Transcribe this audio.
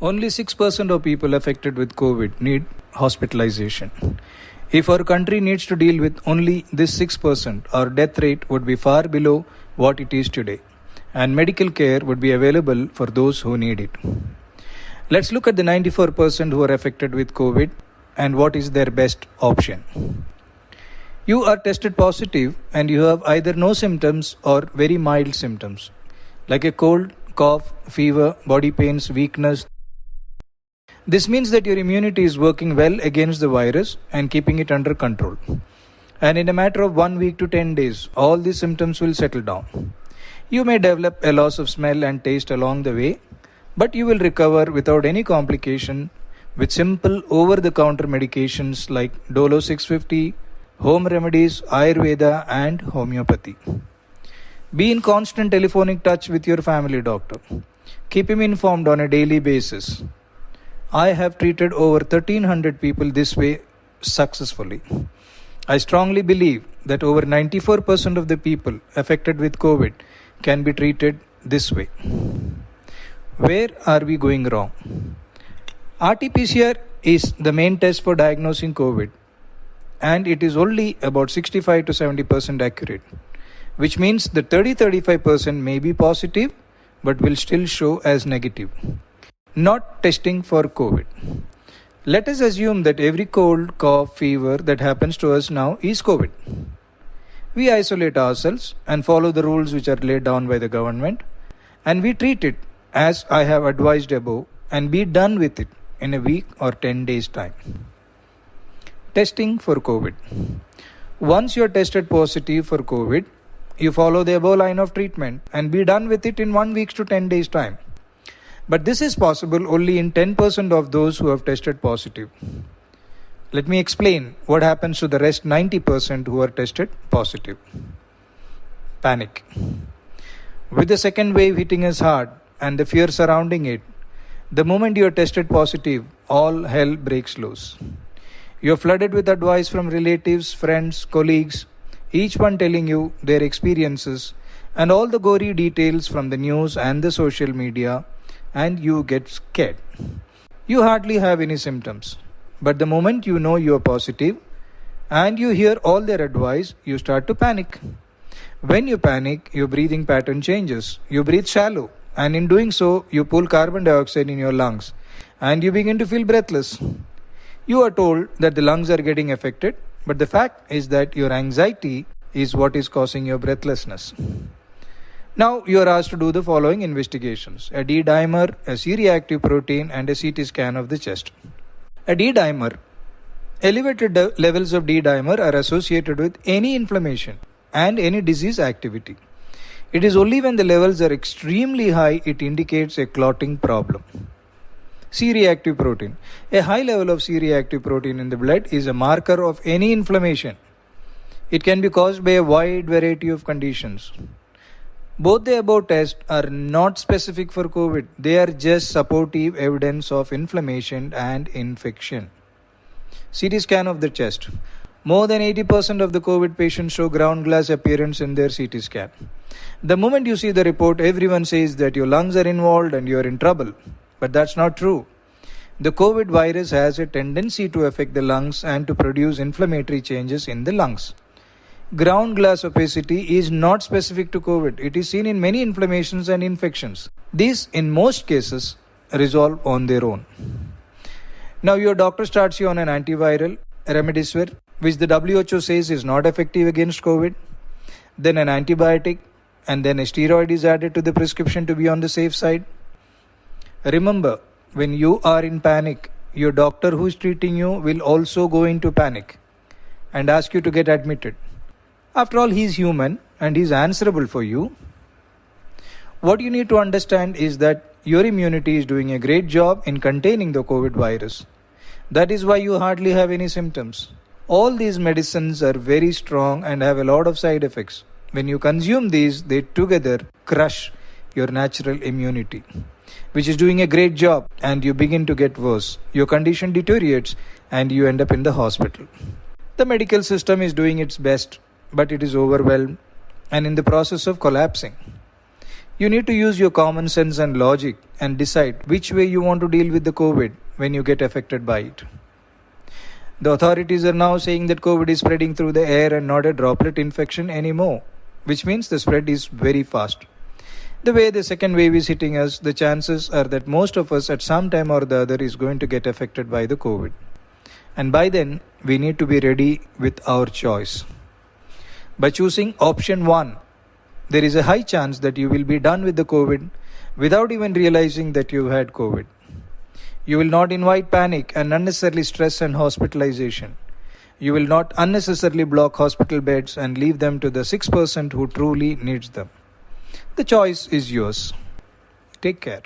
Only 6% of people affected with COVID need hospitalization. If our country needs to deal with only this 6%, our death rate would be far below what it is today, and medical care would be available for those who need it. Let's look at the 94% who are affected with COVID and what is their best option. You are tested positive and you have either no symptoms or very mild symptoms, like a cold, cough, fever, body pains, weakness. This means that your immunity is working well against the virus and keeping it under control. And in a matter of 1 week to 10 days, all these symptoms will settle down. You may develop a loss of smell and taste along the way, but you will recover without any complication with simple over-the-counter medications like Dolo 650, home remedies, Ayurveda and homeopathy. Be in constant telephonic touch with your family doctor. Keep him informed on a daily basis. I have treated over 1300 people this way successfully. I strongly believe that over 94% of the people affected with COVID can be treated this way. Where are we going wrong? RT-PCR is the main test for diagnosing COVID, and it is only about 65 to 70% accurate, which means the 30-35% may be positive but will still show as negative. Not testing for COVID. Let us assume that every cold, cough, fever that happens to us now is COVID. We isolate ourselves and follow the rules which are laid down by the government, and we treat it as I have advised above and be done with it in a week or 10 days time. Testing for COVID. Once you are tested positive for COVID, you follow the above line of treatment and be done with it in 1 week to 10 days time. But this is possible only in 10% of those who have tested positive. Let me explain what happens to the rest 90% who are tested positive. Panic. With the second wave hitting us hard and the fear surrounding it, the moment you are tested positive, all hell breaks loose. You are flooded with advice from relatives, friends, colleagues, each one telling you their experiences and all the gory details from the news and the social media, and you get scared. You hardly have any symptoms, but the moment you know you are positive and you hear all their advice, you start to panic. When you panic, your breathing pattern changes. You breathe shallow, and in doing so, you pull carbon dioxide in your lungs and you begin to feel breathless. You are told that the lungs are getting affected, but the fact is that your anxiety is what is causing your breathlessness. Now you are asked to do the following investigations: a D-dimer, a C-reactive protein, and a CT scan of the chest. A D-dimer. Elevated levels of D-dimer are associated with any inflammation and any disease activity. It is only when the levels are extremely high it indicates a clotting problem. C-reactive protein. A high level of C-reactive protein in the blood is a marker of any inflammation. It can be caused by a wide variety of conditions. Both the above tests are not specific for COVID. They are just supportive evidence of inflammation and infection. CT scan of the chest. More than 80% of the COVID patients show ground glass appearance in their CT scan. The moment you see the report, everyone says that your lungs are involved and you are in trouble. But that's not true. The COVID virus has a tendency to affect the lungs and to produce inflammatory changes in the lungs. Ground glass opacity is not specific to COVID. It is seen in many inflammations and infections. These, in most cases, resolve on their own. Now your doctor starts you on an antiviral, Remdesivir, which the WHO says is not effective against COVID, then an antibiotic, and then a steroid is added to the prescription to be on the safe side. Remember, when you are in panic, your doctor who is treating you will also go into panic and ask you to get admitted. After all, he is human and he is answerable for you. What you need to understand is that your immunity is doing a great job in containing the COVID virus. That is why you hardly have any symptoms. All these medicines are very strong and have a lot of side effects. When you consume these, they together crush your natural immunity, which is doing a great job, and you begin to get worse. Your condition deteriorates and you end up in the hospital. The medical system is doing its best, but it is overwhelmed and in the process of collapsing. You need to use your common sense and logic and decide which way you want to deal with the COVID when you get affected by it. The authorities are now saying that COVID is spreading through the air and not a droplet infection anymore, which means the spread is very fast. The way the second wave is hitting us, the chances are that most of us at some time or the other is going to get affected by the COVID. And by then, we need to be ready with our choice. By choosing option 1, there is a high chance that you will be done with the COVID without even realizing that you had COVID. You will not invite panic and unnecessarily stress and hospitalization. You will not unnecessarily block hospital beds and leave them to the 6% who truly needs them. The choice is yours. Take care.